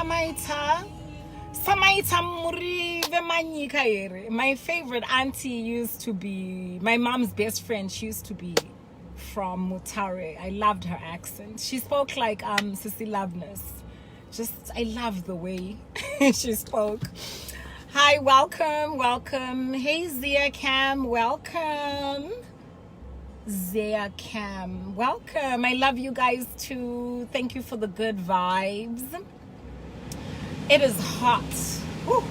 Samaita Murive Manyika ere. My favorite auntie used to be my mom's best friend. She used to be from Mutare. I loved her accent. She spoke like Sissy Loveness. I love the way she spoke. Hi, welcome. Hey, Zia Cam, welcome. Zia Cam, welcome. I love you guys too. Thank you for the good vibes. It is hot. Woo.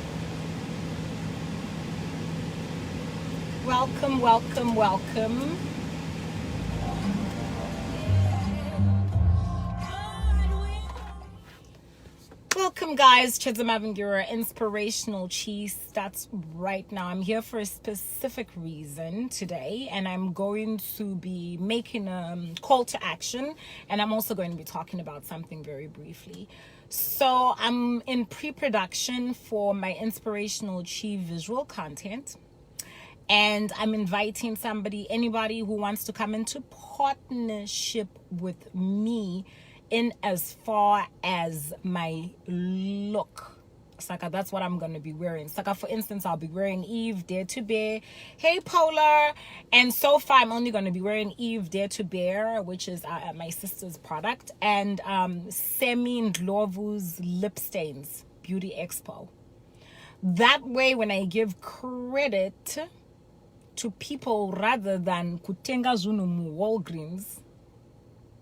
Welcome. Welcome, guys. Chiedza Mavangira, Inspirational Cheese. That's right now. I'm here for a specific reason today, and I'm going to be making a call to action, and I'm also going to be talking about something very briefly. So I'm in pre-production for my Inspirational Cheese visual content, and I'm inviting anybody who wants to come into partnership with me in as far as my look. Saka, that's what I'm going to be wearing. Saka, for instance, I'll be wearing Eve Dare to Bear. Hey, Polar. And so far, I'm only going to be wearing Eve Dare to Bear, which is my sister's product. And Semi Ndlovu's Lip Stains Beauty Expo. That way, when I give credit to people rather than kutenga zunu Walgreens,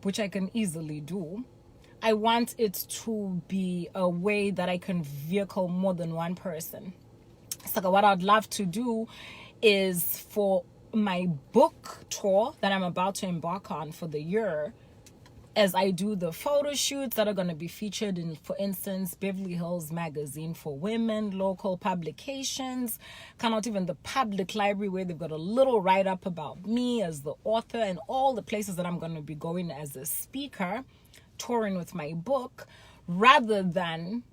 which I can easily do, I want it to be a way that I can vehicle more than one person. So what I'd love to do is for my book tour that I'm about to embark on for the year, as I do the photo shoots that are going to be featured in, for instance, Beverly Hills Magazine for women, local publications, not even the public library, where they've got a little write-up about me as the author, and all the places that I'm going to be going as a speaker, touring with my book. Rather than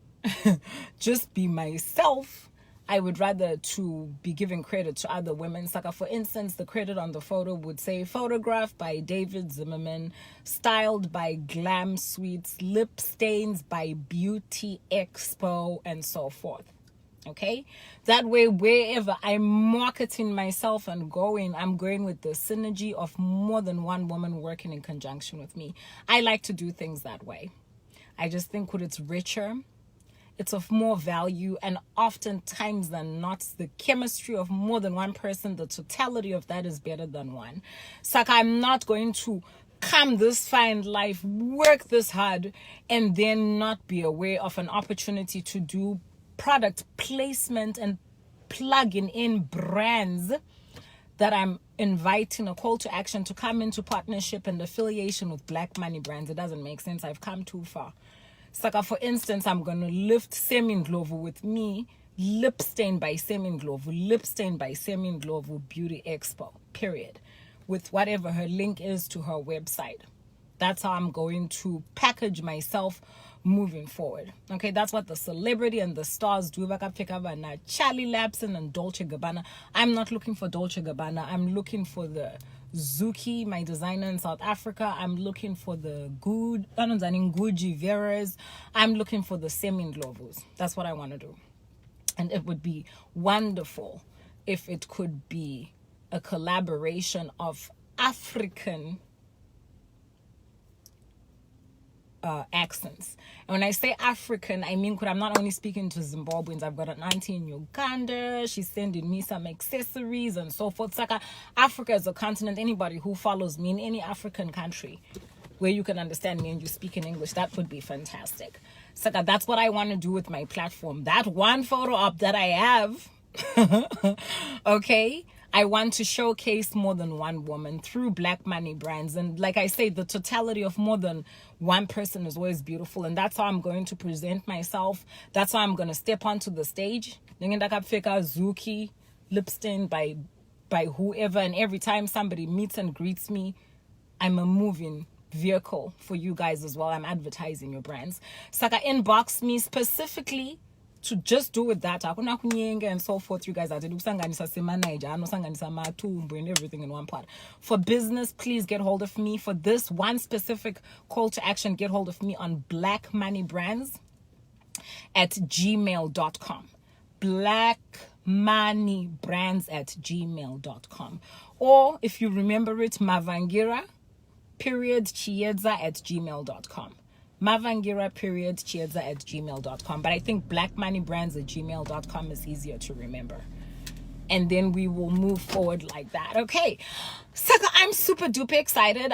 just be myself, I would rather to be giving credit to other women. Saka, for instance, the credit on the photo would say photographed by David Zimmerman, styled by Glam Sweets, lip stains by Beauty Expo, and so forth. Okay? That way, wherever I'm marketing myself and going, I'm going with the synergy of more than one woman working in conjunction with me. I like to do things that way. I just think it's richer. It's of more value, and oftentimes than not, the chemistry of more than one person, the totality of that is better than one. So I'm not going to come this far in life, work this hard, and then not be aware of an opportunity to do product placement and plugging in brands that I'm inviting a call to action to come into partnership and affiliation with Black Money brands. It doesn't make sense. I've come too far. Saka, for instance, I'm going to lift Semi Ndlovu with me, Lip Stain by Semi Ndlovu, Lip Stain by Semi Ndlovu Beauty Expo, period, with whatever her link is to her website. That's how I'm going to package myself moving forward. Okay, that's what the celebrity and the stars do. Charlie Lapson and Dolce Gabbana. I'm not looking for Dolce Gabbana. I'm looking for the Zuki, my designer in South Africa. I'm looking for the Gucci Veras. I'm looking for the Semi Ndlovus. That's what I want to do. And it would be wonderful if it could be a collaboration of African accents. And when I say African, I mean, I'm not only speaking to Zimbabweans. I've got an auntie in Uganda. She's sending me some accessories and so forth. Saka, Africa is a continent. Anybody who follows me in any African country where you can understand me and you speak in English, that would be fantastic. Saka, that's what I want to do with my platform. That one photo op that I have, okay, I want to showcase more than one woman through Black Money brands. And like I say, the totality of more than one person is always beautiful. And that's how I'm going to present myself. That's how I'm going to step onto the stage. Zuki, lip stain by whoever. And every time somebody meets and greets me, I'm a moving vehicle for you guys as well. I'm advertising your brands. Saka, inbox me specifically to just do with that and so forth. You guys are and everything in one part. For business, please get hold of me. For this one specific call to action, get hold of me on Black Money Brands. blackmoneybrands@gmail.com. blackmoneybrands@gmail.com. Or if you remember it, Mavangira Chiedza@gmail.com. Mavangira Chiedza@gmail.com. But I think blackmoneybrands@gmail.com is easier to remember. And then we will move forward like that. Okay. Saka, I'm super duper excited.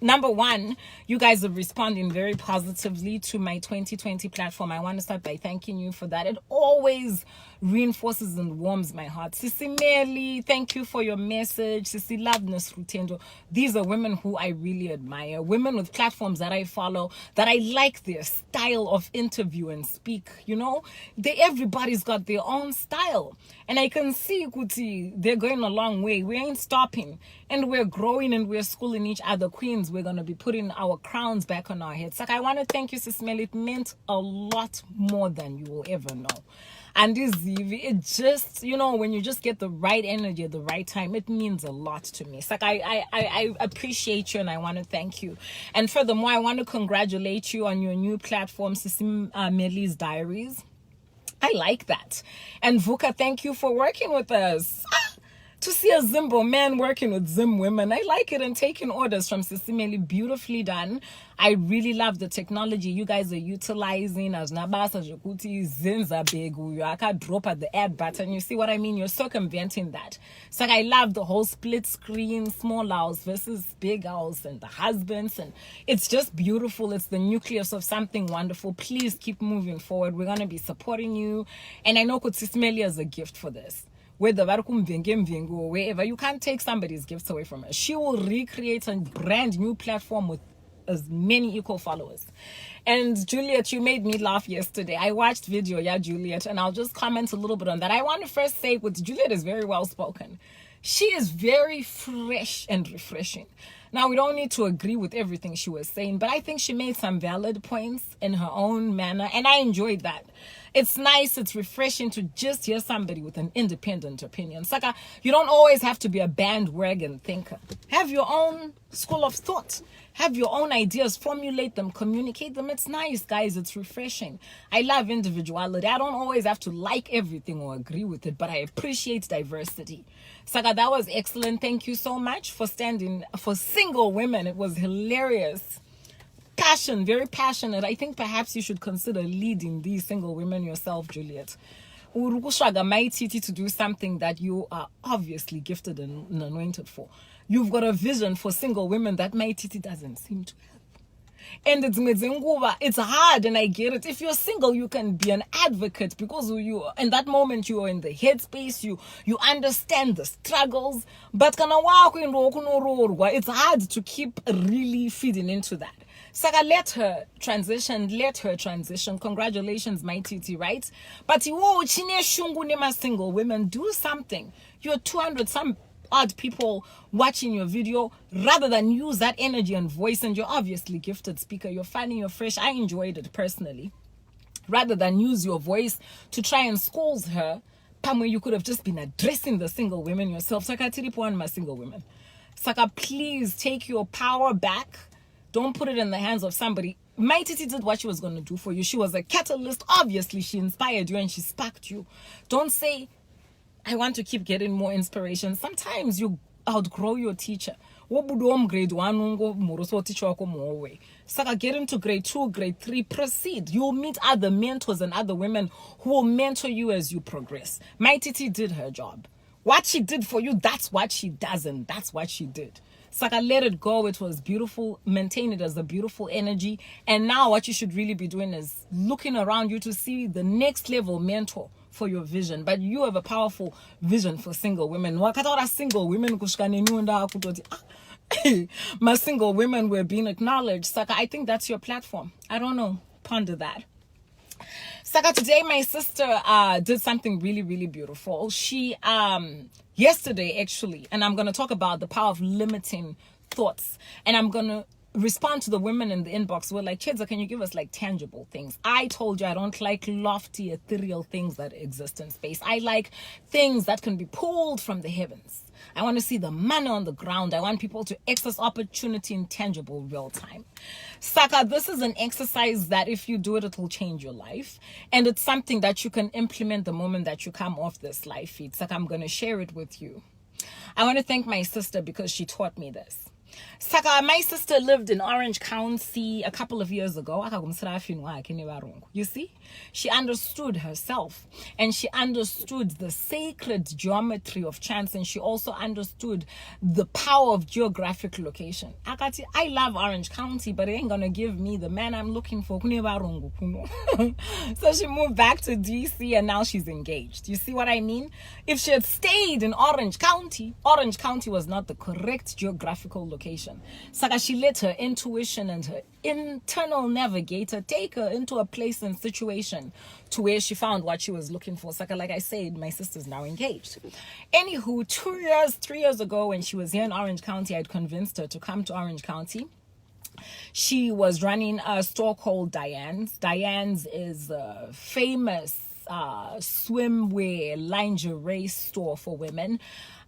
Number one, you guys are responding very positively to my 2020 platform. I want to start by thanking you for that. It always reinforces and warms my heart. Sisi Meli, thank you for your message. Sisi Loveness Rutendo. These are women who I really admire. Women with platforms that I follow, that I like their style of interview and speak. You know, everybody's got their own style. And I can see, Kuti, they're going a long way. We ain't stopping. And we're growing and we're schooling each other. Queens, we're going to be putting our crowns back on our heads. Like, I want to thank you, Sis Mel. It meant a lot more than you will ever know. And this, it just, you know, when you just get the right energy at the right time, it means a lot to me. It's like, I appreciate you and I want to thank you. And furthermore, I want to congratulate you on your new platform, Sis Meli's Diaries. I like that. And Vuka, thank you for working with us. To see a Zimbo man working with Zim women, I like it, and taking orders from Sisimeli, beautifully done. I really love the technology you guys are utilizing. As Nabasa Jokuti Zinza Begu, I can drop at the add button. You see what I mean? You're circumventing that. So I love the whole split screen, small house versus big house, and the husbands, and it's just beautiful. It's the nucleus of something wonderful. Please keep moving forward. We're gonna be supporting you, and I know Sisimeli has a gift for this. Whether wherever, you can't take somebody's gifts away from her. She will recreate a brand new platform with as many equal followers. And Juliet, you made me laugh yesterday. I watched video, Juliet, and I'll just comment a little bit on that. I want to first say, with Juliet is very well spoken. She is very fresh and refreshing. Now, we don't need to agree with everything she was saying, but I think she made some valid points in her own manner, and I enjoyed that. It's nice, it's refreshing to just hear somebody with an independent opinion. Saka, you don't always have to be a bandwagon thinker. Have your own school of thought. Have your own ideas, formulate them, communicate them. It's nice, guys. It's refreshing. I love individuality. I don't always have to like everything or agree with it, but I appreciate diversity. Saka, that was excellent. Thank you so much for standing for single women. It was hilarious. Passion, very passionate. I think perhaps you should consider leading these single women yourself, Juliet. To do something that you are obviously gifted and anointed for. You've got a vision for single women that my Titi doesn't seem to have. And it's hard, and I get it. If you're single, you can be an advocate because you, in that moment, you are in the headspace. You understand the struggles. But it's hard to keep really feeding into that. Saka, let her transition. Congratulations, my Titi, right? But you single women, do something. You're 200 some odd people watching your video. Rather than use that energy and voice, and you're obviously gifted speaker, you're funny, you're fresh. I enjoyed it personally. Rather than use your voice to try and scold her, Pamwe, you could have just been addressing the single women yourself. Saka, tiripuan my single women. Saka, please take your power back. Don't put it in the hands of somebody. My Titi did what she was going to do for you. She was a catalyst. Obviously, she inspired you and she sparked you. Don't say, I want to keep getting more inspiration. Sometimes you outgrow your teacher. Grade 1, Saka, get into grade 2, grade 3, proceed. You'll meet other mentors and other women who will mentor you as you progress. My Titi did her job. What she did for you, that's what she does, and that's what she did. Saka, let it go. It was beautiful. Maintain it as a beautiful energy. And now what you should really be doing is looking around you to see the next level mentor for your vision. But you have a powerful vision for single women. Single women, my single women were being acknowledged. Saka, I think that's your platform. I don't know. Ponder that. Saka, today my sister did something really, really beautiful. She yesterday actually, and I'm going to talk about the power of limiting thoughts, and I'm going to respond to the women in the inbox were like, Chiedza, can you give us like tangible things? I told you I don't like lofty, ethereal things that exist in space. I like things that can be pulled from the heavens. I want to see the money on the ground. I want people to access opportunity in tangible real time. Saka, this is an exercise that if you do it, it will change your life. And it's something that you can implement the moment that you come off this live feed. Saka, I'm going to share it with you. I want to thank my sister because she taught me this. Saka, my sister lived in Orange County a couple of years ago. You see, she understood herself and she understood the sacred geometry of chance, and she also understood the power of geographic location. I love Orange County, but it ain't gonna give me the man I'm looking for. So she moved back to DC and now she's engaged. You see what I mean? If she had stayed in Orange County was not the correct geographical location. Saka, she let her intuition and her internal navigator take her into a place and situation to where she found what she was looking for. Saka, like I said, my sister's now engaged. Anywho, 3 years ago when she was here in Orange County, I'd convinced her to come to Orange County. She was running a store called Diane's. Diane's is a famous swimwear lingerie store for women.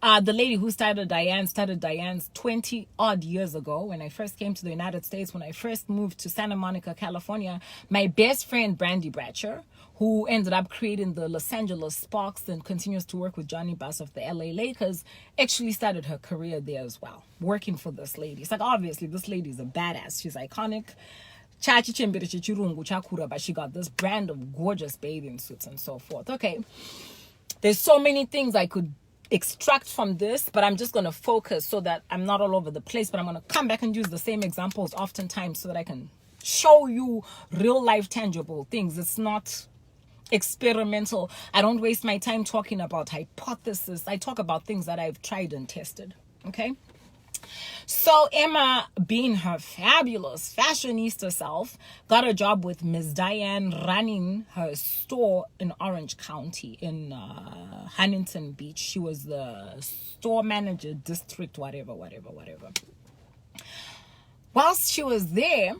The lady who started Diane's 20 odd years ago. When I first came to the United States, when I first moved to Santa Monica, California, my best friend Brandy Bratcher, who ended up creating the Los Angeles Sparks and continues to work with Johnny Bass of the LA Lakers, actually started her career there as well, working for this lady. It's like, obviously this lady is a badass. She's iconic. But she got this brand of gorgeous bathing suits and so forth. Okay, there's so many things I could extract from this, but I'm just going to focus so that I'm not all over the place, but I'm going to come back and use the same examples oftentimes so that I can show you real life tangible things. It's not experimental. I don't waste my time talking about hypothesis. I talk about things that I've tried and tested. Okay. So Emma, being her fabulous fashionista self, got a job with Ms. Diane running her store in Orange County in Huntington Beach. She was the store manager, district, whatever. Whilst she was there,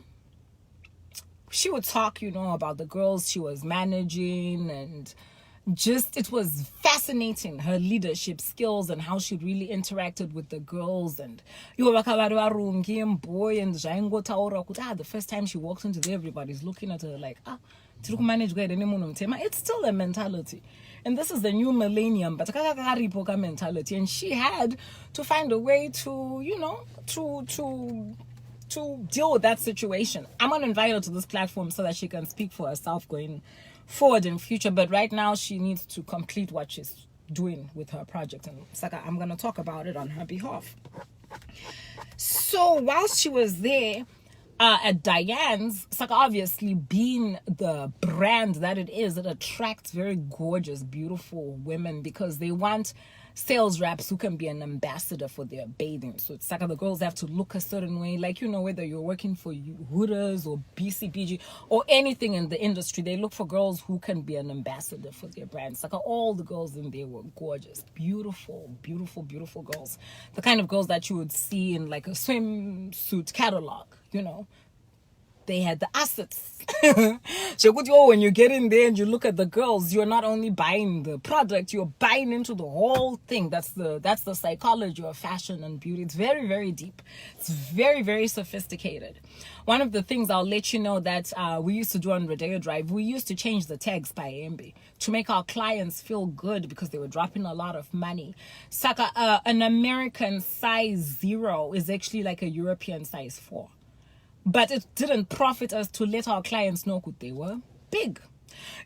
she would talk, about the girls she was managing, and just, it was fascinating, her leadership skills and how she really interacted with the girls. And the first time she walked into there, everybody's looking at her like, it's still a mentality. And this is the new millennium, but mentality. And she had to find a way to, to deal with that situation. I'm going to invite her to this platform so that she can speak for herself going forward in future, but right now she needs to complete what she's doing with her project, and Saka, I'm going to talk about it on her behalf. So whilst she was there at Diane's, Saka, obviously being the brand that it is, it attracts very gorgeous, beautiful women because they want sales reps who can be an ambassador for their bathing. So it's like the girls have to look a certain way, like, whether you're working for Hooters or BCBG or anything in the industry, they look for girls who can be an ambassador for their brands. Like all the girls in there were gorgeous, beautiful girls. The kind of girls that you would see in like a swimsuit catalog, They had the assets. So when you get in there and you look at the girls, you're not only buying the product, you're buying into the whole thing. That's the psychology of fashion and beauty. It's very, very deep. It's very, very sophisticated. One of the things I'll let you know that we used to do on Rodeo Drive, we used to change the tags by MB to make our clients feel good because they were dropping a lot of money. Saka, an American size 0 is actually like a European size 4. But it didn't profit us to let our clients know who they were big.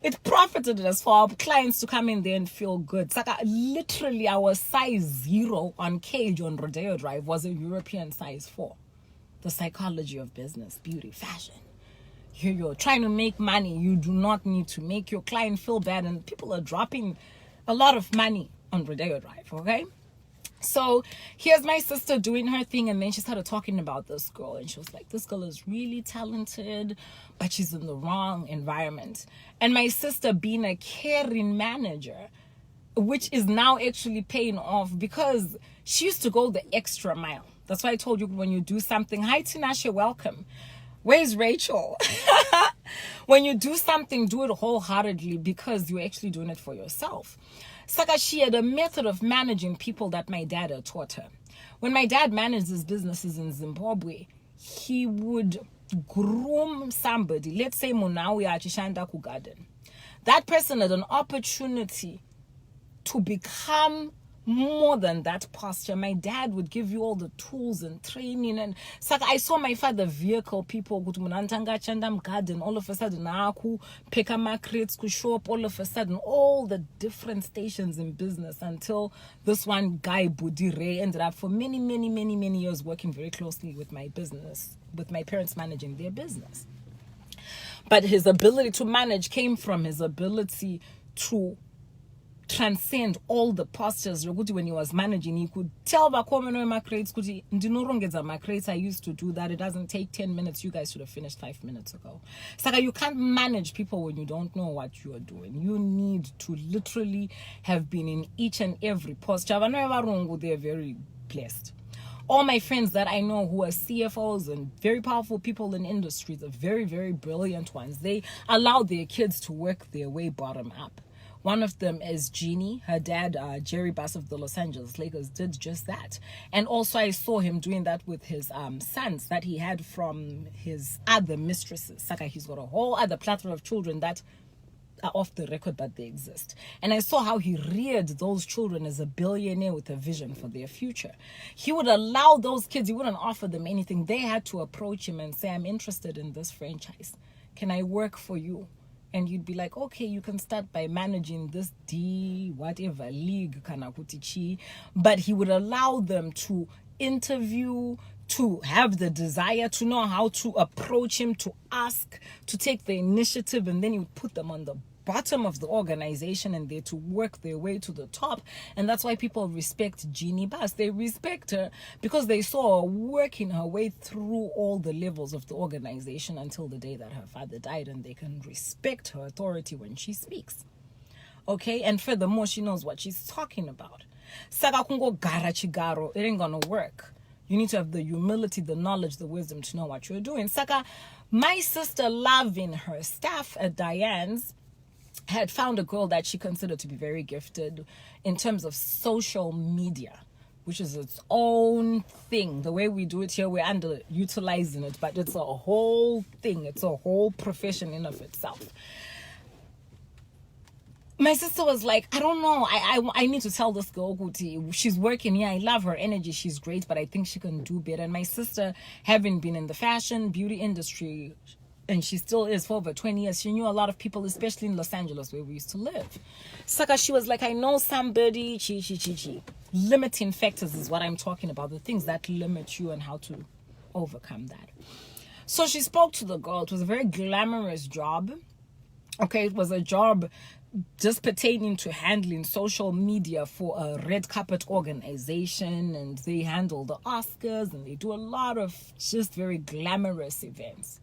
It profited us for our clients to come in there and feel good. Saka, literally our size 0 on Cage on Rodeo Drive was a European size 4. The psychology of business, beauty, fashion. You're trying to make money. You do not need to make your client feel bad. And people are dropping a lot of money on Rodeo Drive, okay? So here's my sister doing her thing, and then she started talking about this girl, and she was like, this girl is really talented, but she's in the wrong environment. And my sister, being a caring manager, which is now actually paying off, because she used to go the extra mile. That's why I told you when you do something, hi Tinashe, welcome. Where's Rachel? When you do something, do it wholeheartedly because you're actually doing it for yourself. Saka, she had a method of managing people that my dad had taught her. When my dad managed his businesses in Zimbabwe, he would groom somebody. Let's say Munawi Achishanda Kugarden. That person had an opportunity to become more than that posture. My dad would give you all the tools and training, and saka I saw my father vehicle people go to Munantanga Chandam garden, all of a sudden aku pick up my crates could show up, all of a sudden all the different stations in business, until this one guy Budire ended up for many years working very closely with my business, with my parents managing their business. But his ability to manage came from his ability to transcend all the postures. When he was managing, he could tell my crates, my crates, I used to do that. It doesn't take 10 minutes. You guys should have finished 5 minutes ago. Saka, you can't manage people when you don't know what you are doing. You need to literally have been in each and every posture. They're very blessed. All my friends that I know who are CFOs and very powerful people in industries, the very brilliant ones, they allow their kids to work their way bottom up. One of them is Jeannie. Her dad, Jerry Bass of the Los Angeles Lakers, did just that. And also I saw him doing that with his sons that he had from his other mistresses. Saka, he's got a whole other plethora of children that are off the record, but they exist. And I saw how he reared those children as a billionaire with a vision for their future. He would allow those kids, he wouldn't offer them anything. They had to approach him and say, I'm interested in this franchise. Can I work for you? And you'd be like, okay, you can start by managing this whatever league, Kanakutichi. But he would allow them to interview, to have the desire, to know how to approach him, to ask, to take the initiative, and then you put them on the bottom of the organization and they're to work their way to the top. And that's why people respect Jeannie Bass. They respect her because they saw her working her way through all the levels of the organization until the day that her father died, and they can respect her authority when she speaks. Okay, and furthermore, she knows what she's talking about. Saka kungo gara chigaro, it ain't gonna work. You need to have the humility, the knowledge, the wisdom to know what you're doing. Saka, my sister, loving her staff at Diane's, had found a girl that she considered to be very gifted in terms of social media, which is its own thing. The way we do it here, we're underutilizing it, but it's a whole thing. It's a whole profession in of itself. My sister was like, I don't know. I need to tell this girl, Kuti. She's working here. I love her energy. She's great, but I think she can do better. And my sister, having been in the fashion, beauty industry, and she still is for over 20 years, she knew a lot of people, especially in Los Angeles where we used to live. Saka, she was like, I know somebody, Chichi. Limiting factors is what I'm talking about, the things that limit you and how to overcome that. So she spoke to the girl. It was a very glamorous job. Okay, it was a job just pertaining to handling social media for a red carpet organization, and they handle the Oscars and they do a lot of just very glamorous events.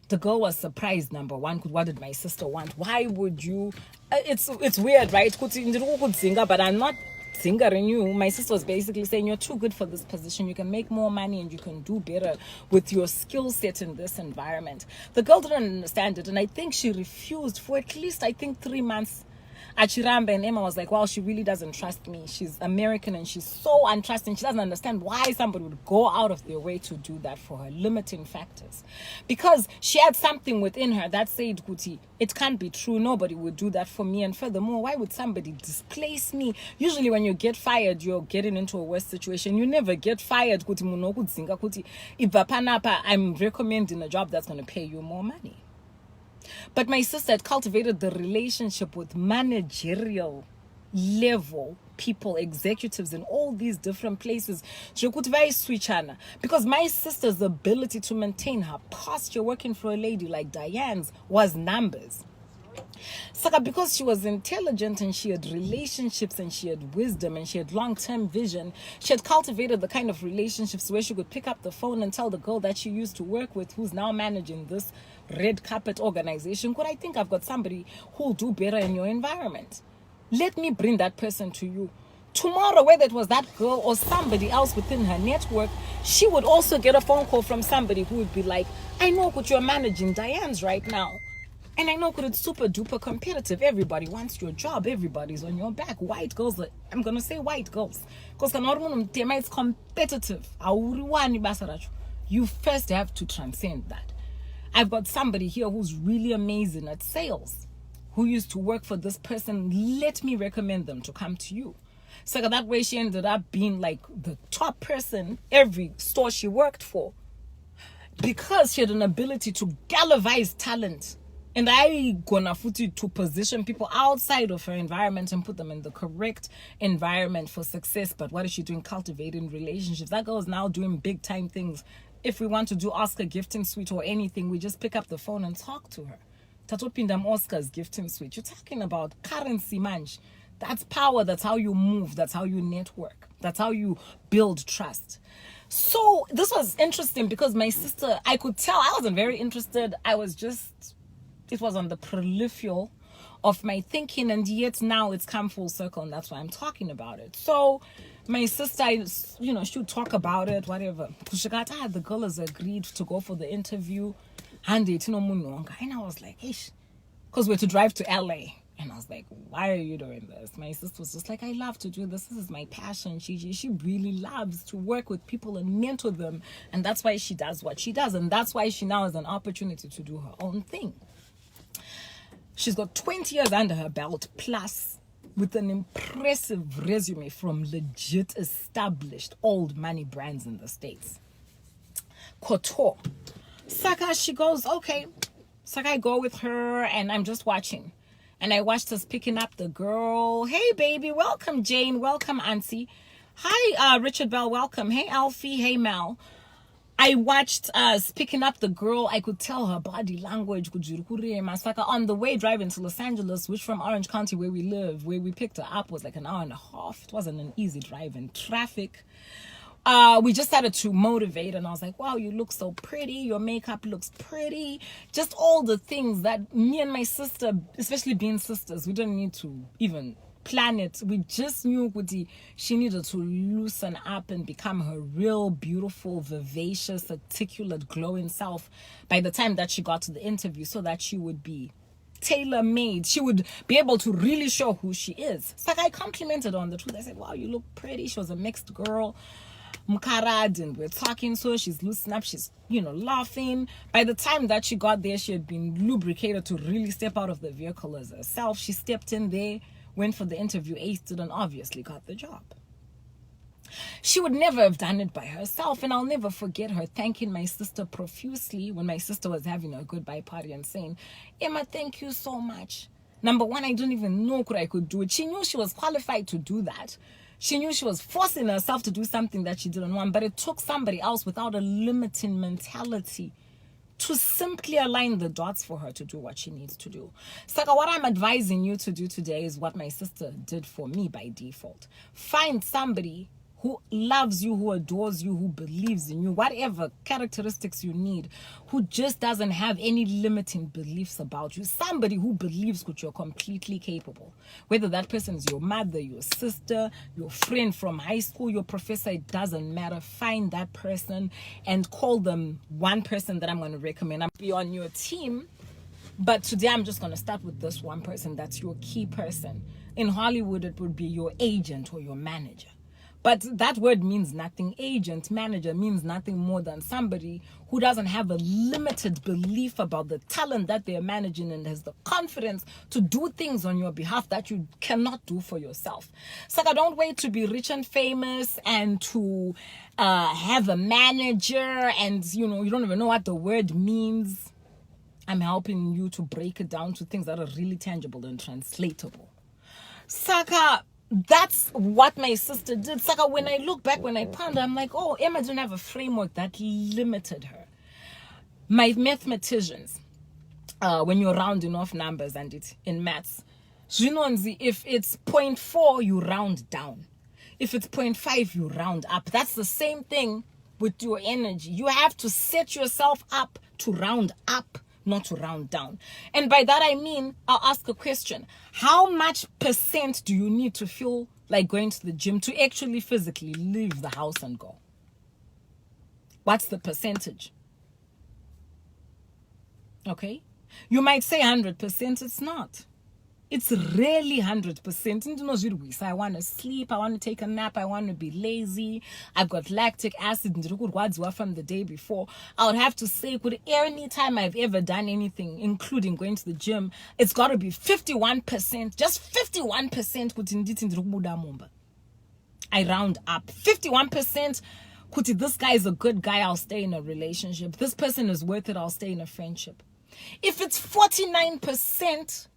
The girl was surprised, number one. What did my sister want? Why would you? It's weird, right? But I'm not singering you. My sister was basically saying, you're too good for this position. You can make more money and you can do better with your skill set in this environment. The girl didn't understand it, and I think she refused for at least, 3 months. Achiramba, and Emma was like, wow, she really doesn't trust me. She's American and she's so untrusting. She doesn't understand why somebody would go out of their way to do that for her. Limiting factors. Because she had something within her that said, Kuti, it can't be true. Nobody would do that for me. And furthermore, why would somebody displace me? Usually when you get fired, you're getting into a worse situation. You never get fired, Kuti Munoku Zinga Kuti. Ivapanapa, I'm recommending a job that's going to pay you more money. But my sister had cultivated the relationship with managerial level people, executives in all these different places. She could very switch on because my sister's ability to maintain her posture working for a lady like Diane's was numbers. Saka, because she was intelligent and she had relationships and she had wisdom and she had long-term vision, she had cultivated the kind of relationships where she could pick up the phone and tell the girl that she used to work with, who's now managing this red carpet organization, could I think I've got somebody who'll do better in your environment? Let me bring that person to you. Tomorrow, whether it was that girl or somebody else within her network, she would also get a phone call from somebody who would be like, I know what you're managing Diane's right now. And I know that it's super duper competitive. Everybody wants your job. Everybody's on your back. White girls, I'm going to say white girls. Because it's competitive. You first have to transcend that. I've got somebody here who's really amazing at sales, who used to work for this person. Let me recommend them to come to you. So that way she ended up being like the top person every store she worked for, because she had an ability to galvanize talent. And I gonna put you to position people outside of her environment and put them in the correct environment for success. But what is she doing? Cultivating relationships. That girl is now doing big time things. If we want to do Oscar gifting suite or anything, we just pick up the phone and talk to her. Tatopindam Oscar's gifting suite. You're talking about currency, manch. That's power. That's how you move. That's how you network. That's how you build trust. So this was interesting because my sister, I could tell I wasn't very interested. I was just, it was on the peripheral of my thinking, and yet now it's come full circle, and that's why I'm talking about it. So my sister, she would talk about it, whatever. The girl has agreed to go for the interview. And I was like, ish, because we're to drive to LA. And I was like, why are you doing this? My sister was just like, I love to do this. This is my passion. She really loves to work with people and mentor them. And that's why she does what she does. And that's why she now has an opportunity to do her own thing. She's got 20 years under her belt, plus with an impressive resume from legit established old money brands in the States. Couture. Saka, she goes, okay. Saka, I go with her and I'm just watching. And I watched us picking up the girl. Hey, baby. Welcome, Jane. Welcome, Auntie. Hi, Richard Bell. Welcome. Hey, Alfie. Hey, Mel. I watched us picking up the girl. I could tell her body language. On the way driving to Los Angeles, which from Orange County, where we live, where we picked her up, was like an hour and a half. It wasn't an easy drive in traffic. We just started to motivate, and I was like, wow, you look so pretty, your makeup looks pretty, just all the things that me and my sister, especially being sisters, we don't need to even plan it. We just knew she needed to loosen up and become her real beautiful, vivacious, articulate, glowing self by the time that she got to the interview, so that she would be tailor-made. She would be able to really show who she is. It's like I complimented on the truth. I said, wow, you look pretty. She was a mixed girl. Mkarad, and we're talking, so she's loosening up, she's laughing. By the time that she got there, she had been lubricated to really step out of the vehicle as herself. She stepped in there, went for the interview, aced it, and obviously got the job. She would never have done it by herself, and I'll never forget her thanking my sister profusely when my sister was having a goodbye party and saying, Emma, thank you so much. Number one, I didn't even know I could do it. She knew she was qualified to do that. She knew she was forcing herself to do something that she didn't want, but it took somebody else without a limiting mentality to simply align the dots for her to do what she needs to do. Saka, what I'm advising you to do today is what my sister did for me by default. Find somebody who loves you, who adores you, who believes in you, whatever characteristics you need, who just doesn't have any limiting beliefs about you. Somebody who believes that you're completely capable. Whether that person is your mother, your sister, your friend from high school, your professor, it doesn't matter. Find that person and call them one person that I'm going to recommend. I'm be on your team, but today I'm just going to start with this one person that's your key person. In Hollywood, it would be your agent or your manager. But that word means nothing. Agent, manager means nothing more than somebody who doesn't have a limited belief about the talent that they're managing and has the confidence to do things on your behalf that you cannot do for yourself. So don't wait to be rich and famous and to have a manager and, you don't even know what the word means. I'm helping you to break it down to things that are really tangible and translatable. Saka, that's what my sister did. Saka, when I look back, when I ponder, I'm like, oh, Emma didn't have a framework that limited her. My mathematicians, when you're rounding off numbers and it's in maths, if it's 0.4, you round down. If it's 0.5, you round up. That's the same thing with your energy. You have to set yourself up to round up, not to round down. And by that I mean, I'll ask a question. How much % do you need to feel like going to the gym to actually physically leave the house and go? What's the percentage? Okay? You might say 100%, it's not. It's really 100%. I want to sleep, I want to take a nap, I want to be lazy, I've got lactic acid from the day before. I would have to say, any time I've ever done anything, including going to the gym, it's got to be 51%, just 51%. I round up. 51%. This guy is a good guy, I'll stay in a relationship. This person is worth it, I'll stay in a friendship. If it's 49%,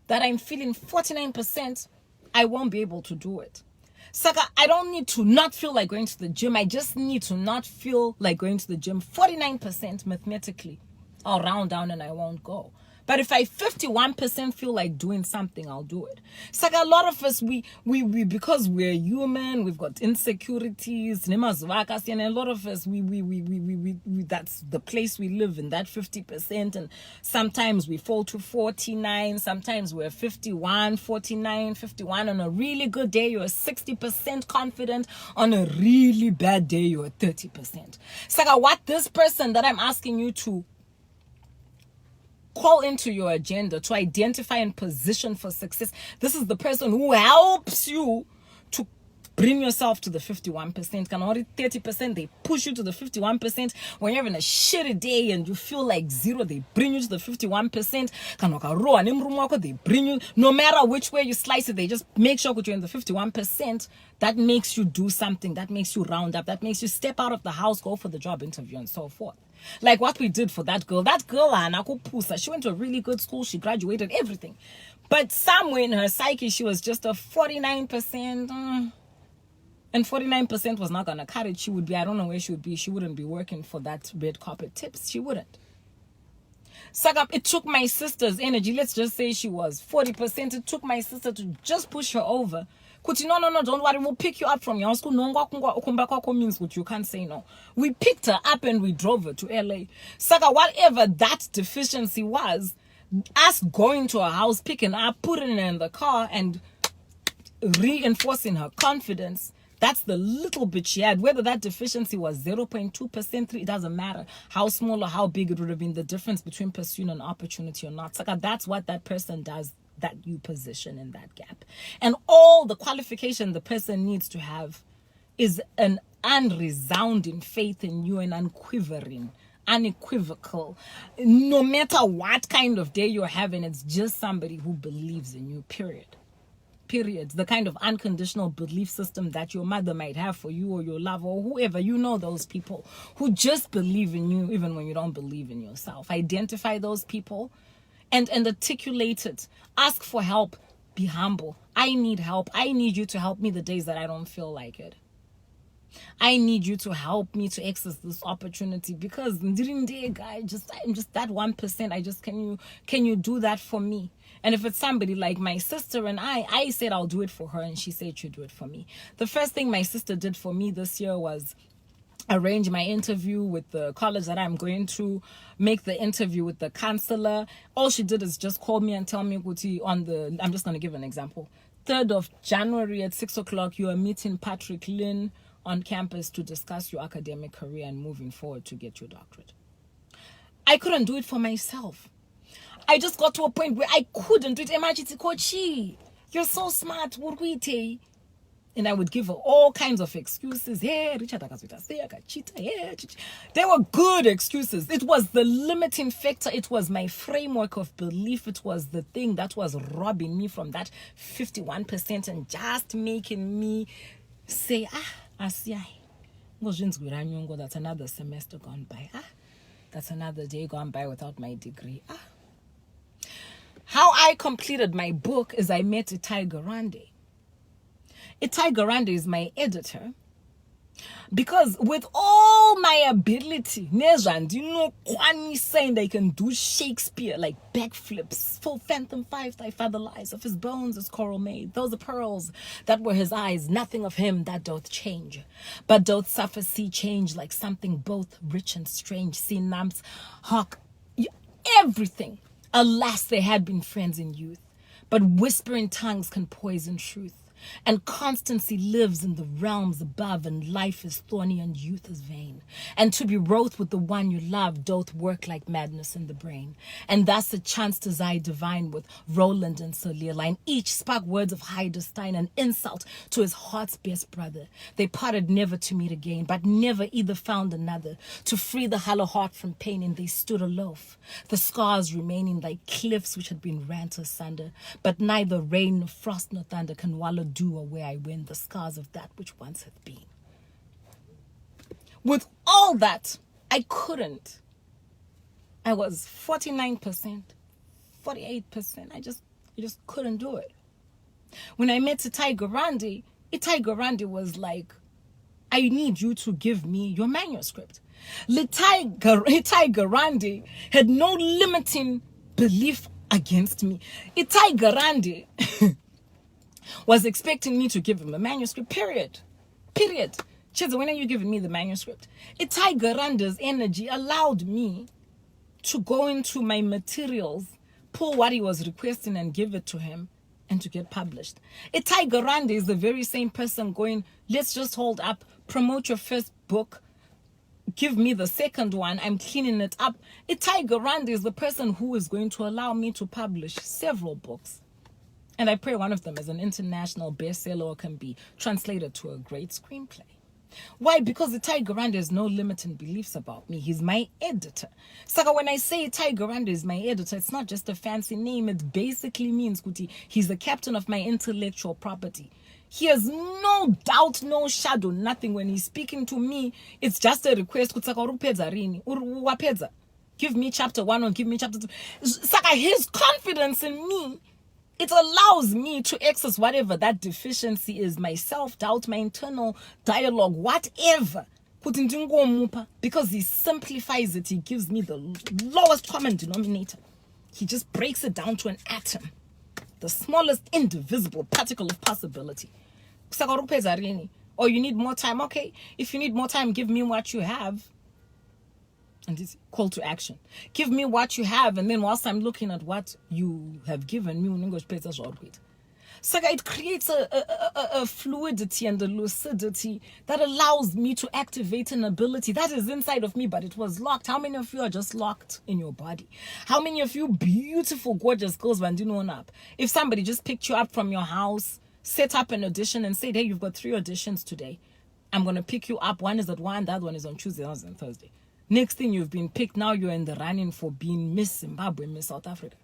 that I'm feeling 49%, I won't be able to do it. Saka, I don't need to not feel like going to the gym. I just need to not feel like going to the gym. 49% mathematically, I'll round down and I won't go. But if I 51% feel like doing something, I'll do it. It's like a lot of us, we because we're human, we've got insecurities, and a lot of us, we that's the place we live in, that 50%. And sometimes we fall to 49, sometimes we're 51, 49, 51. On a really good day, you're 60% confident. On a really bad day, you're 30%. It's like what this person that I'm asking you to call into your agenda, to identify and position for success. This is the person who helps you to bring yourself to the 51%. Can already 30%, they push you to the 51%. When you're having a shitty day and you feel like zero, they bring you to the 51%. They bring you, no matter which way you slice it, they just make sure that you're in the 51%. That makes you do something, that makes you round up, that makes you step out of the house, go for the job interview, and so forth. Like what we did for that girl. That girl, she went to a really good school. She graduated, everything. But somewhere in her psyche, she was just a 49%. And 49% was not going to cut it. She would be, I don't know where she would be. She wouldn't be working for that red carpet tips. She wouldn't. So it took my sister's energy. Let's just say she was 40%. It took my sister to just push her over. No, don't worry, we'll pick you up from your school. Means what you can't say no. We picked her up and we drove her to LA. Saka, whatever that deficiency was, us going to her house, picking her up, putting her in the car, and reinforcing her confidence, that's the little bit she had. Whether that deficiency was 0.2%, it doesn't matter. How small or how big it would have been, the difference between pursuing an opportunity or not. Saka, that's what that person does, that you position in that gap. And all the qualification the person needs to have is an unresounding faith in you, and unquivering, unequivocal. No matter what kind of day you're having, it's just somebody who believes in you, period. The kind of unconditional belief system that your mother might have for you, or your lover, or whoever. You know those people who just believe in you even when you don't believe in yourself. Identify those people and articulate it. Ask for help. Be humble. I need help. I need you to help me the days that I don't feel like it. I need you to help me to access this opportunity, because I'm just that 1%. Can you do that for me? And if it's somebody like my sister and I said I'll do it for her, and she said she'd do it for me. The first thing my sister did for me this year was arrange my interview with the college that I'm going to, make the interview with the counselor. All she did is just call me and tell me, I'm just going to give an example. 3rd of January at 6 o'clock, you are meeting Patrick Lynn on campus to discuss your academic career and moving forward to get your doctorate. I couldn't do it for myself. I just got to a point where I couldn't do it. Imagine, Chichi, you're so smart. And I would give her all kinds of excuses. Hey, Richard, they were good excuses. It was the limiting factor. It was my framework of belief. It was the thing that was robbing me from that 51% and just making me say, that's another semester gone by. That's another day gone by without my degree. How I completed my book is I met Itai Garande. Itai Garande is my editor, because with all my ability, saying they can do Shakespeare like backflips, full phantom 5 thy father lies, of his bones is coral made, those are pearls that were his eyes, nothing of him that doth change, but doth suffer sea change, like something both rich and strange, sea nymphs, hawk, everything. Alas, they had been friends in youth, but whispering tongues can poison truth. And constancy lives in the realms above, and life is thorny and youth is vain. And to be wroth with the one you love doth work like madness in the brain. And thus a chance desire divine with Roland and Sir Leoline, each spark words of Heiderstein, an insult to his heart's best brother. They parted never to meet again, but never either found another to free the hollow heart from pain, and they stood aloof, the scars remaining like cliffs which had been rent asunder. But neither rain nor frost nor thunder can wallow dew or where I win the scars of that which once hath been. With all that, I couldn't. I was 49%, 48%. I just couldn't do it. When I met Itai Garandi was like, I need you to give me your manuscript. Itai Garandi had no limiting belief against me. Itai Garandi was expecting me to give him a manuscript, period. Chiedza, when are you giving me the manuscript? Itai Garandi's energy allowed me to go into my materials, pull what he was requesting and give it to him, and to get published. Itai Garandi is the very same person going, let's just hold up, promote your first book, give me the second one, I'm cleaning it up. Itai Garandi is the person who is going to allow me to publish several books. And I pray one of them is an international bestseller or can be translated to a great screenplay. Why? Because Itai Garandi has no limiting beliefs about me. He's my editor. So when I say Itai Garandi is my editor, it's not just a fancy name. It basically means he's the captain of my intellectual property. He has no doubt, no shadow, nothing. When he's speaking to me, it's just a request. Give me chapter 1 or give me chapter 2. Saka, his confidence in me, it allows me to access whatever that deficiency is, my self-doubt, my internal dialogue, whatever. Because he simplifies it, he gives me the lowest common denominator. He just breaks it down to an atom, the smallest indivisible particle of possibility. Or you need more time, okay? If you need more time, give me what you have. And it's call to action. Give me what you have, and then whilst I'm looking at what you have given me, so it creates a fluidity and a lucidity that allows me to activate an ability that is inside of me, but it was locked. How many of you are just locked in your body? How many of you beautiful, gorgeous girls, if somebody just picked you up from your house, set up an audition and said, hey, you've got 3 auditions today. I'm going to pick you up. One is at 1, the other one is on Tuesday, the other is on Thursday. Next thing, you've been picked. Now you're in the running for being Miss Zimbabwe, Miss South Africa.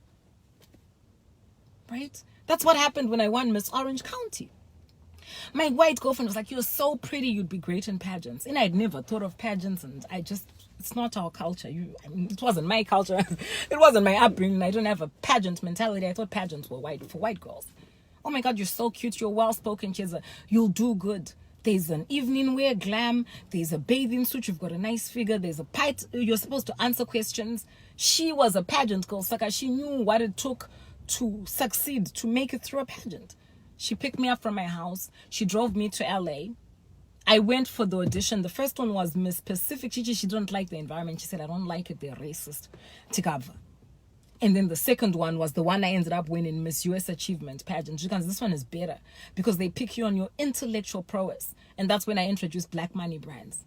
Right? That's what happened when I won Miss Orange County. My white girlfriend was like, you're so pretty, you'd be great in pageants. And I'd never thought of pageants, and it's not our culture. It wasn't my culture. It wasn't my upbringing. I don't have a pageant mentality. I thought pageants were for white girls. Oh my God, you're so cute. You're well-spoken, Chiedza. You'll do good. There's an evening wear glam. There's a bathing suit. You've got a nice figure. There's a pipe. You're supposed to answer questions. She was a pageant girl, Saka. She knew what it took to succeed, to make it through a pageant. She picked me up from my house. She drove me to LA. I went for the audition. The first one was Miss Pacific. Chichi, she didn't like the environment. She said, I don't like it. They're racist. Tikava. And then the second one was the one I ended up winning, Miss US Achievement pageant. Because this one is better because they pick you on your intellectual prowess. And that's when I introduced Black Money Brands.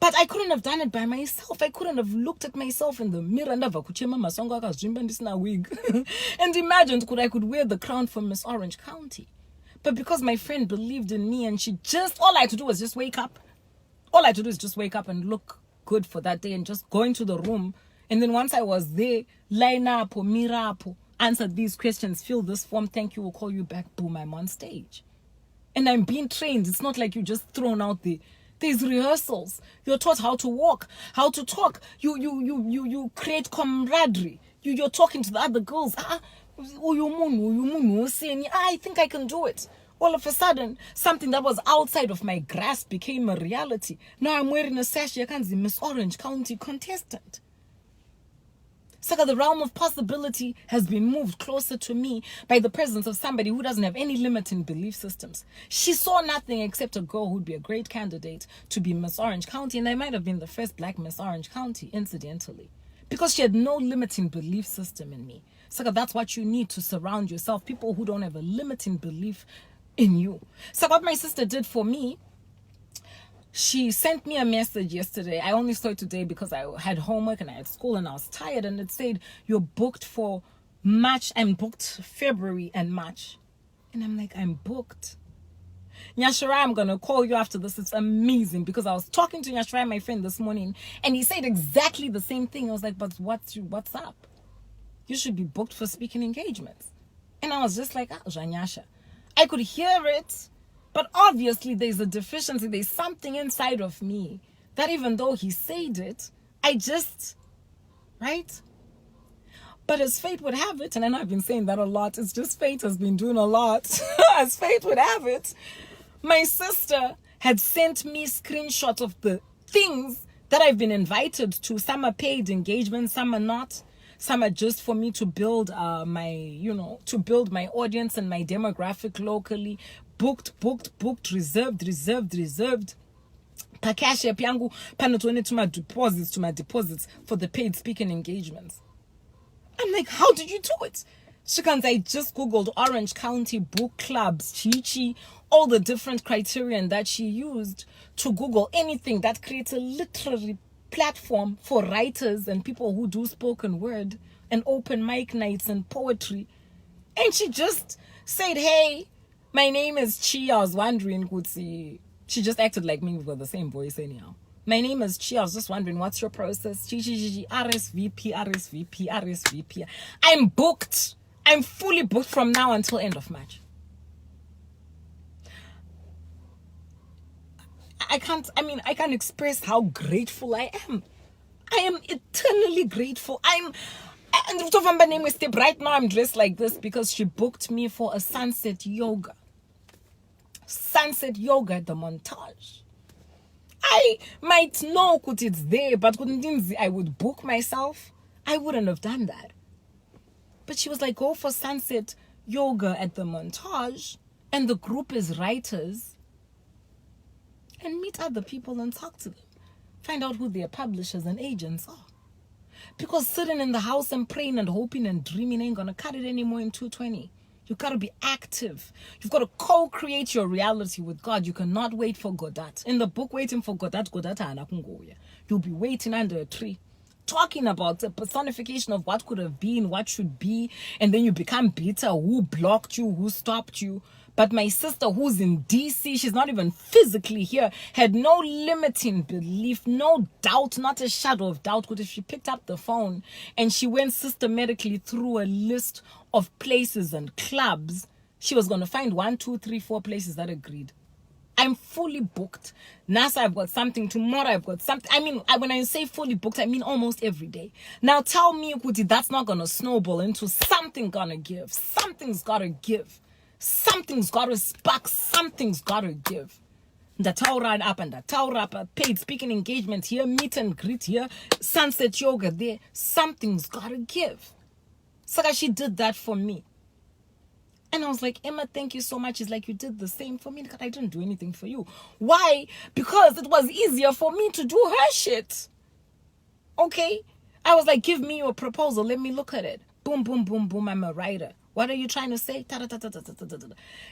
But I couldn't have done it by myself. I couldn't have looked at myself in the mirror and and imagined I could wear the crown for Miss Orange County. But because my friend believed in me and all I had to do was just wake up. All I had to do is just wake up and look good for that day and just go into the room. And then once I was there, line up or mirror up, answer these questions, fill this form, thank you, we'll call you back, boom, I'm on stage. And I'm being trained. It's not like you're just thrown out there. There's rehearsals. You're taught how to walk, how to talk. You create camaraderie. You're talking to the other girls. I think I can do it. All of a sudden, something that was outside of my grasp became a reality. Now I'm wearing a sash. I can't see Miss Orange County contestant. So the realm of possibility has been moved closer to me by the presence of somebody who doesn't have any limiting belief systems. She saw nothing except a girl who'd be a great candidate to be Miss Orange County, and I might have been the first Black Miss Orange County, incidentally, because she had no limiting belief system in me. So that's what you need to surround yourself. People who don't have a limiting belief in you. So what my sister did for me, she sent me a message yesterday. I only saw it today because I had homework and I had school and I was tired, and it said, you're booked for March. I'm booked February and March. And I'm like, I'm booked. Nyashara, I'm going to call you after this. It's amazing, because I was talking to Nyashara, my friend, this morning, and he said exactly the same thing. I was like, but what's up? You should be booked for speaking engagements. And I was just like, Nyasha. I could hear it, but obviously there's a deficiency. There's something inside of me that even though he said it, I just, right? But as fate would have it, and I know I've been saying that a lot, it's just fate has been doing a lot. As fate would have it, my sister had sent me screenshots of the things that I've been invited to. Some are paid engagements, some are not. Some are just for me to build to build my audience and my demographic locally. Booked, reserved. Pakash yangu panotone to my deposits for the paid speaking engagements. I'm like, how did you do it? Shikans, I just Googled Orange County book clubs, Chichi, all the different criterion that she used to Google anything that creates a literary platform for writers and people who do spoken word and open mic nights and poetry. And she just said, hey, my name is Chi. I was wondering, she just acted like me. We've got the same voice anyhow. My name is Chi. I was just wondering, what's your process? Chichi, RSVP. I'm booked. I'm fully booked from now until end of March. I can't express how grateful I am. I am eternally grateful. And my name is Step. Right now I'm dressed like this because she booked me for a sunset yoga. Sunset yoga at the Montage. I might know it's there, but I would book myself. I wouldn't have done that. But she was like, go for sunset yoga at the Montage, and the group is writers, and meet other people and talk to them. Find out who their publishers and agents are. Because sitting in the house and praying and hoping and dreaming ain't gonna cut it anymore in 220. You've got to be active. You've got to co-create your reality with God. You cannot wait for Godot. In the book, Waiting for Godot, you'll be waiting under a tree, talking about the personification of what could have been, what should be, and then you become bitter. Who blocked you? Who stopped you? But my sister, who's in DC, she's not even physically here, had no limiting belief, no doubt, not a shadow of doubt. Because if she picked up the phone and she went systematically through a list of places and clubs, she was going to find 1, 2, 3, 4 places that agreed. I'm fully booked. NASA, I've got something. Tomorrow, I've got something. I mean, when I say fully booked, I mean almost every day. Now, tell me, Kuti, that's not going to snowball into something going to give. Something's got to give. Something's got to spark. Something's got to give. The Taurad up and the Taurap, paid speaking engagement here, meet and greet here, sunset yoga there. Something's got to give. So she did that for me. And I was like, Emma, thank you so much. It's like, you did the same for me. I didn't do anything for you. Why? Because it was easier for me to do her shit. Okay? I was like, give me your proposal. Let me look at it. Boom, boom, boom, boom. I'm a writer. What are you trying to say?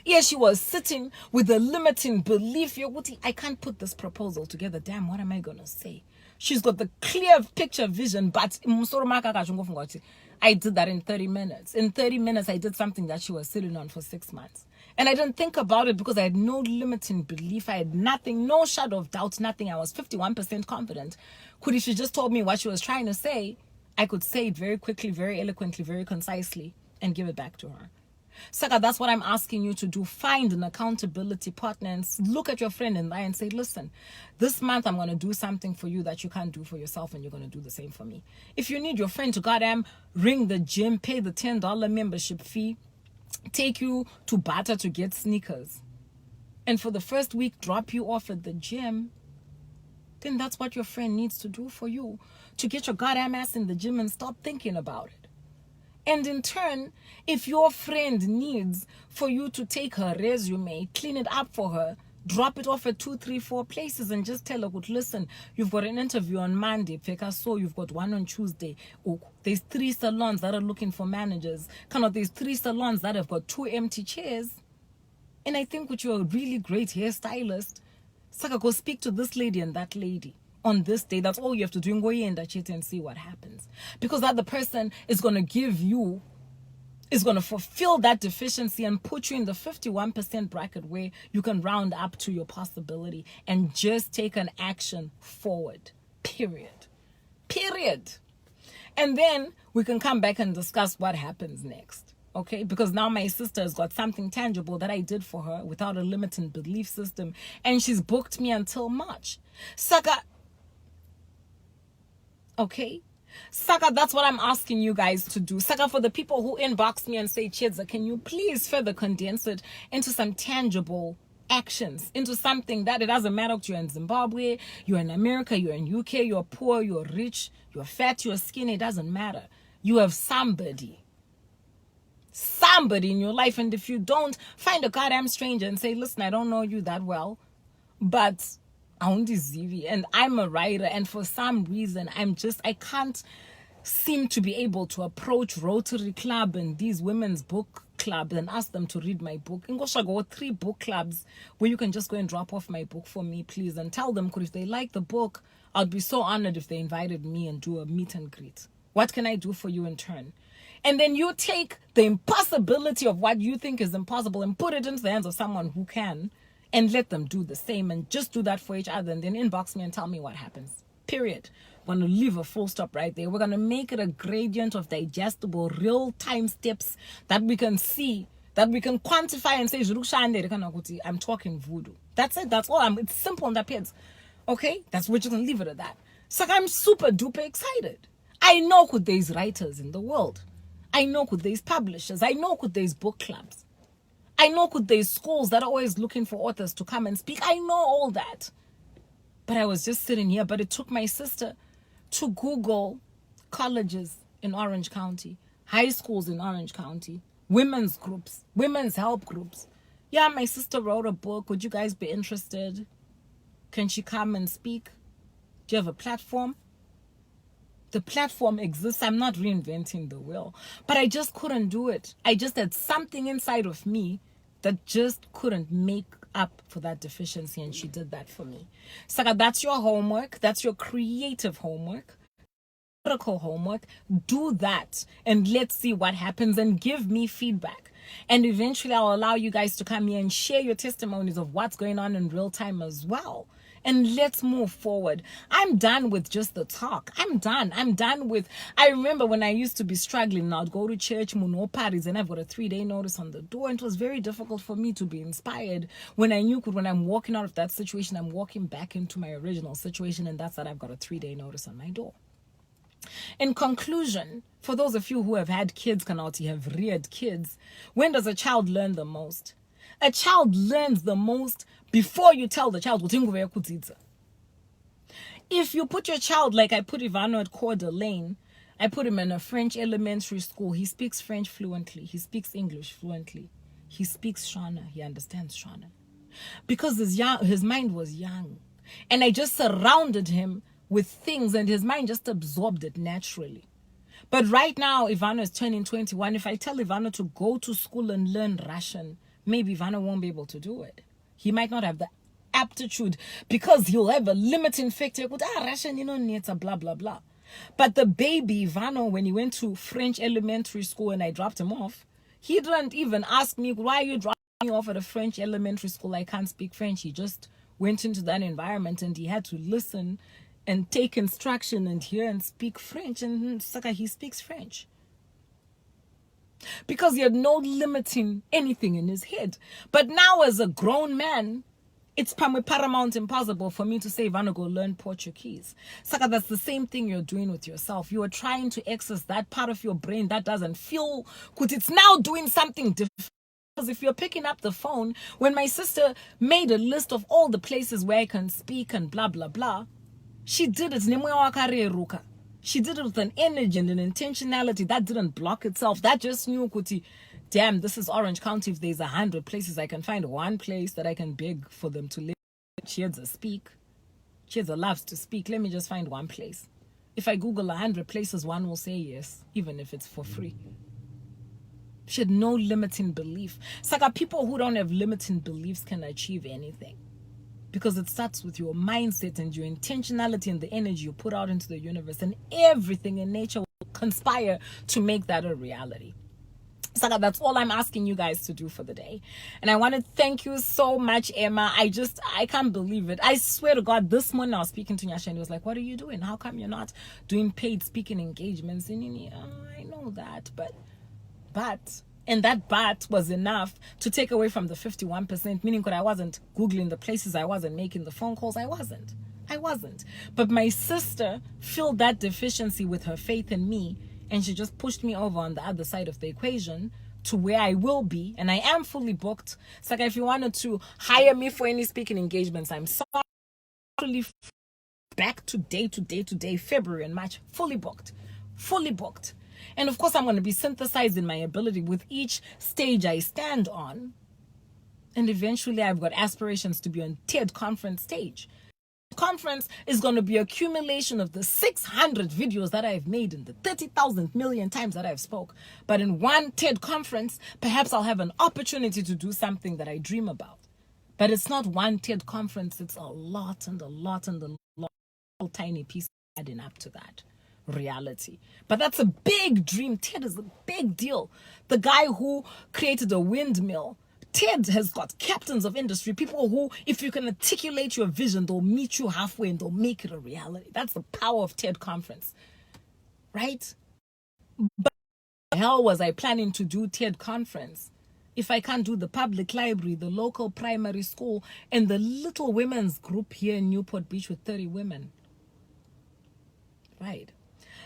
Yeah, she was sitting with a limiting belief. I can't put this proposal together. Damn, what am I going to say? She's got the clear picture vision, but I did that in 30 minutes. In 30 minutes, I did something that she was sitting on for 6 months. And I didn't think about it because I had no limiting belief. I had nothing, no shadow of doubt, nothing. I was 51% confident. If she just told me what she was trying to say, I could say it very quickly, very eloquently, very concisely, and give it back to her. Saka, that's what I'm asking you to do. Find an accountability partner and look at your friend in the eye and say, listen, this month I'm going to do something for you that you can't do for yourself, and you're going to do the same for me. If you need your friend to goddamn ring the gym, pay the $10 membership fee, take you to Bata to get sneakers, and for the first week drop you off at the gym, then that's what your friend needs to do for you, to get your goddamn ass in the gym and stop thinking about it. And in turn, if your friend needs for you to take her resume, clean it up for her, drop it off at 2, 3, 4 places, and just tell her, listen, you've got an interview on Monday, so you've got one on Tuesday. There's 3 salons that are looking for managers. There's 3 salons that have got 2 empty chairs. And I think with you're a really great hairstylist, Saka, go speak to this lady and that lady on this day. That's all you have to do. Go in that shit and see what happens. Because that the person is going to give you, is going to fulfill that deficiency and put you in the 51% bracket where you can round up to your possibility and just take an action forward. Period. Period. And then we can come back and discuss what happens next. Okay, because now my sister has got something tangible that I did for her without a limiting belief system, and she's booked me until March. Saka, okay? Saka, that's what I'm asking you guys to do. Saka, for the people who inbox me and say, Chiedza, can you please further condense it into some tangible actions, into something that it doesn't matter if you're in Zimbabwe, you're in America, you're in UK, you're poor, you're rich, you're fat, you're skinny, it doesn't matter. You have somebody in your life, and if you don't, find a goddamn stranger and say, listen, I don't know you that well, but I want to Zivi, and I'm a writer, and for some reason I can't seem to be able to approach Rotary Club and these women's book clubs and ask them to read my book. In Gosha, go 3 book clubs where you can just go and drop off my book for me, please, and tell them if they like the book, I'd be so honored if they invited me and do a meet and greet. What can I do for you in turn? And then you take the impossibility of what you think is impossible and put it into the hands of someone who can, and let them do the same, and just do that for each other, and then inbox me and tell me what happens. Period. We're going to leave a full stop right there. We're going to make it a gradient of digestible, real-time steps that we can see, that we can quantify and say, I'm talking voodoo. That's it. That's all. It's simple on that page. Okay? That's we're just going to leave it at that. So I'm super duper excited. I know who there's writers in the world. I know who there's publishers. I know who there's book clubs. I know who there's schools that are always looking for authors to come and speak. I know all that. But I was just sitting here. But it took my sister to Google colleges in Orange County, high schools in Orange County, women's groups, women's help groups. Yeah, my sister wrote a book. Would you guys be interested? Can she come and speak? Do you have a platform? The platform exists. I'm not reinventing the wheel, but I just couldn't do it. I just had something inside of me that just couldn't make up for that deficiency, and she did that for me. Saka, that's your homework. That's your creative homework. Critical homework. Do that, and let's see what happens, and give me feedback. And eventually I'll allow you guys to come here and share your testimonies of what's going on in real time as well. And let's move forward. I'm done with just the talk. I'm done with, I remember when I used to be struggling, and I'd go to church, muno parties, and I've got a 3-day notice on the door. And it was very difficult for me to be inspired when I knew when I'm walking out of that situation, I'm walking back into my original situation. And that's that I've got a 3-day notice on my door. In conclusion, for those of you who have had kids, Kanauti, have reared kids, when does a child learn the most? A child learns the most before you tell the child. If you put your child, like I put Ivano at Coeur d'Alene, I put him in a French elementary school. He speaks French fluently. He speaks English fluently. He speaks Shona. He understands Shona. Because his mind was young. And I just surrounded him with things, and his mind just absorbed it naturally. But right now, Ivano is turning 21. If I tell Ivano to go to school and learn Russian, maybe Ivano won't be able to do it. He might not have the aptitude because he'll have a limiting factor. Russian, it's a blah, blah, blah. But the baby Ivano, when he went to French elementary school and I dropped him off, he didn't even ask me, why are you dropping me off at a French elementary school? I can't speak French. He just went into that environment and he had to listen and take instruction and hear and speak French. And he speaks French. Because he had no limiting anything in his head. But now as a grown man, it's paramount impossible for me to say, Ivano, go learn Portuguese. Saka, that's the same thing you're doing with yourself. You are trying to access that part of your brain that doesn't feel good. It's now doing something different. Because if you're picking up the phone, when my sister made a list of all the places where I can speak and blah, blah, blah, she did it. She did it with an energy and an intentionality that didn't block itself. That just knew, damn, this is Orange County. If there's 100 places, I can find one place that I can beg for them to live. Chiedza speak. Chiedza loves to speak. Let me just find one place. If I Google 100 places, one will say yes, even if it's for free. She had no limiting belief. It's like people who don't have limiting beliefs can achieve anything. Because it starts with your mindset and your intentionality and the energy you put out into the universe, and everything in nature will conspire to make that a reality. So that's all I'm asking you guys to do for the day. And I want to thank you so much, Emma. I can't believe it. I swear to God, this morning I was speaking to Nyasha and he was like, what are you doing? How come you're not doing paid speaking engagements? And I know that, and that but was enough to take away from the 51%, meaning that I wasn't Googling the places, I wasn't making the phone calls, I wasn't. But my sister filled that deficiency with her faith in me, and she just pushed me over on the other side of the equation to where I will be, and I am fully booked. It's like if you wanted to hire me for any speaking engagements, I'm sorry, back to day, February and March, fully booked. And of course, I'm going to be synthesizing my ability with each stage I stand on. And eventually, I've got aspirations to be on TED conference stage. The conference is going to be accumulation of the 600 videos that I've made and the 30,000 million times that I've spoke. But in one TED conference, perhaps I'll have an opportunity to do something that I dream about. But it's not one TED conference. It's a lot and a lot and a lot, tiny piece adding up to that reality. But that's a big dream. TED is a big deal. The guy who created a windmill, TED has got captains of industry, people who, if you can articulate your vision, they'll meet you halfway and they'll make it a reality. That's the power of TED conference, right? But the hell was I planning to do TED conference if I can't do the public library, the local primary school, and the little women's group here in Newport Beach with 30 women? Right.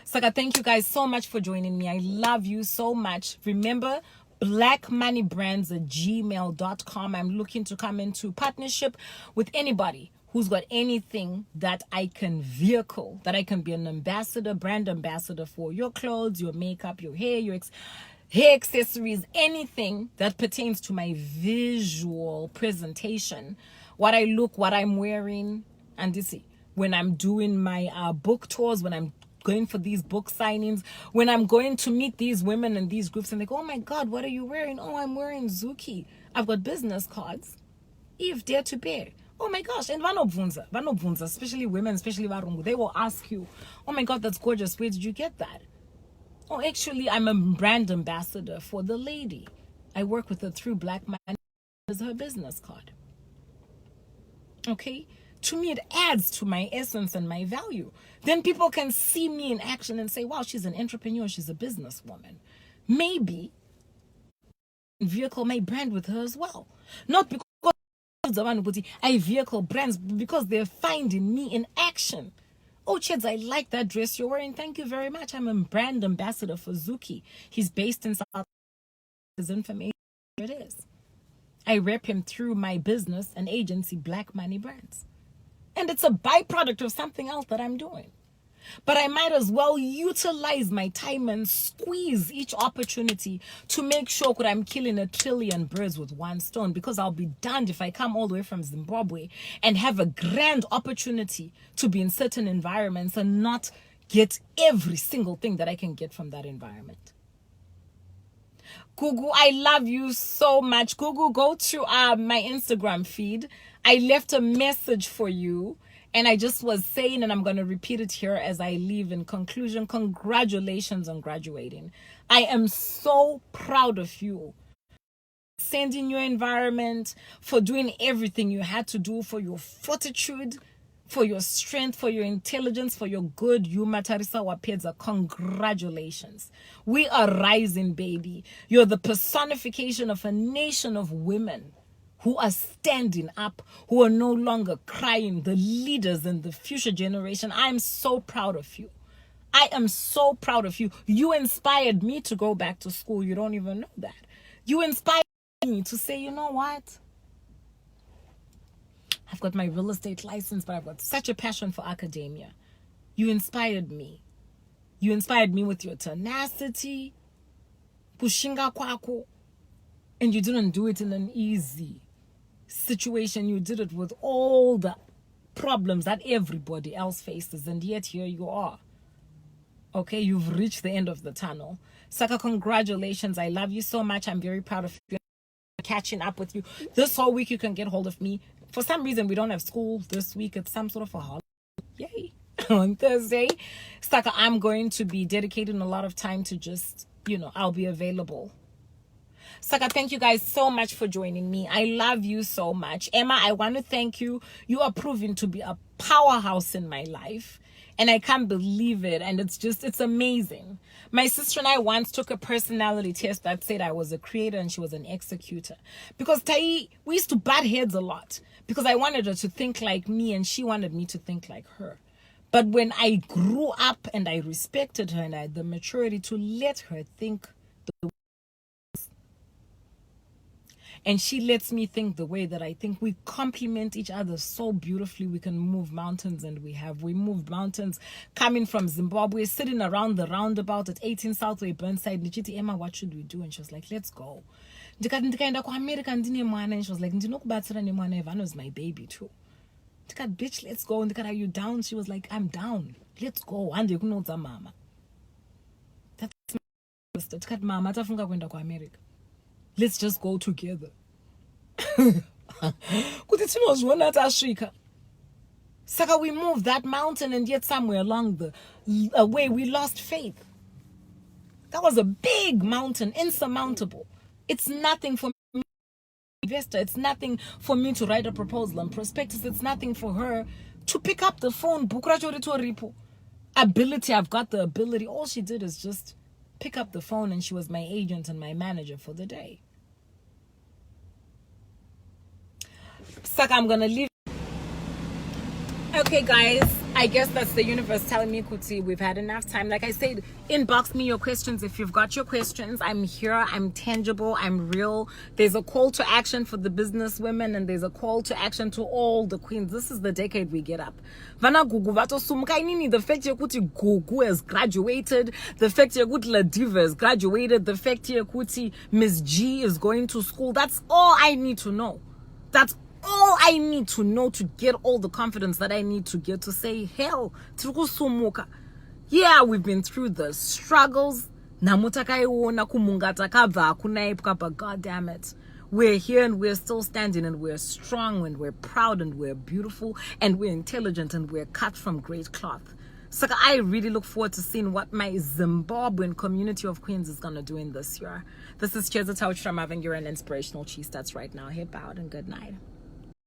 So thank you guys so much for joining me. I love you so much. Remember, blackmoneybrands@gmail.com. I'm looking to come into partnership with anybody who's got anything that I can vehicle, that I can be an ambassador, brand ambassador for your clothes, your makeup, your hair, your hair accessories, anything that pertains to my visual presentation, what I look, what I'm wearing, and this, when I'm doing my book tours, when I'm going for these book signings, when I'm going to meet these women in these groups and they go, oh my God, what are you wearing? Oh, I'm wearing Zuki. I've got business cards. Eve, dare to bear. Oh my gosh. And vanobvunza, especially women, especially Varungu, they will ask you, oh my God, that's gorgeous. Where did you get that? Oh, actually, I'm a brand ambassador for the lady. I work with her through Black Man as her business card. Okay? To me, it adds to my essence and my value. Then people can see me in action and say, wow, she's an entrepreneur, she's a businesswoman. Maybe vehicle my brand with her as well. Not because I vehicle brands, because they're finding me in action. Oh, Chiedza, I like that dress you're wearing. Thank you very much. I'm a brand ambassador for Zuki. He's based in South Africa. His information, it is. I rep him through my business and agency, Black Money Brands. And it's a byproduct of something else that I'm doing. But I might as well utilize my time and squeeze each opportunity to make sure that I'm killing 1 trillion birds with one stone, because I'll be damned if I come all the way from Zimbabwe and have a grand opportunity to be in certain environments and not get every single thing that I can get from that environment. Gugu, I love you so much. Gugu, go to my Instagram feed. I left a message for you, and I just was saying, and I'm going to repeat it here as I leave in conclusion, congratulations on graduating. I am so proud of you. Sending your environment, for doing everything you had to do, for your fortitude, for your strength, for your intelligence, for your good humor. Tarisa Wapedza, congratulations. We are rising, baby. You're the personification of a nation of women who are standing up, who are no longer crying, the leaders in the future generation. I'm so proud of you. I am so proud of you. You inspired me to go back to school. You don't even know that. You inspired me to say, you know what? I've got my real estate license, but I've got such a passion for academia. You inspired me. You inspired me with your tenacity, pushinga kwako, and you didn't do it in an easy situation. You did it with all the problems that everybody else faces, and yet here you are. Okay, you've reached the end of the tunnel. Saka, congratulations. I love you so much. I'm very proud of you. Catching up with you. This whole week you can get hold of me. For some reason we don't have school this week. It's some sort of a holiday. Yay. On Thursday, Saka, I'm going to be dedicating a lot of time to just, I'll be available. Saka, thank you guys so much for joining me. I love you so much. Emma, I want to thank you. You are proving to be a powerhouse in my life. And I can't believe it. And it's amazing. My sister and I once took a personality test that said I was a creator and she was an executor. Because Tai, we used to butt heads a lot. Because I wanted her to think like me and she wanted me to think like her. But when I grew up and I respected her and I had the maturity to let her think the and she lets me think the way that I think, we complement each other so beautifully. We can move mountains, and we moved mountains coming from Zimbabwe, sitting around the roundabout at 18 Southway Burnside. Nichiti, Emma, what should we do? And she was like, let's go. Ndikaenda ku America ndine mwana, and she was like, ndinokubatsira nemwana, Ivano's my baby too. Ndikati, bitch, let's go. And are you down? She was like, I'm down. Let's go. And you know mama. That's my sister. Ndikati, mama, tafunga kwenda ku America. Let's just go together. Saka, we moved that mountain, and yet somewhere along the way we lost faith. That was a big mountain, insurmountable. It's nothing for me, investor. It's nothing for me to write a proposal and prospectus. It's nothing for her to pick up the phone. Ability, I've got the ability. All she did is just pick up the phone, and she was my agent and my manager for the day. Saka, I'm gonna leave. Okay, guys, I guess that's the universe telling me, Kuti, we've had enough time. Like I said, inbox me your questions. If you've got your questions, I'm here. I'm tangible. I'm real. There's a call to action for the business women, and there's a call to action to all the queens. This is the decade we get up. Vana Gugu vato sumkainini. The fact Kuti Gugu has graduated. The fact Kuti La Diva has graduated. The fact Kuti Miss G is going to school. That's all I need to know. That's all I need to know to get all the confidence that I need to get to say, hell, yeah, we've been through the struggles. But God damn it, we're here and we're still standing, and we're strong and we're proud and we're beautiful and we're intelligent and we're cut from great cloth. So I really look forward to seeing what my Zimbabwean community of queens is going to do in this year. This is Chiedza Mavangira, an inspirational cheese that's right now. Head bowed and good night.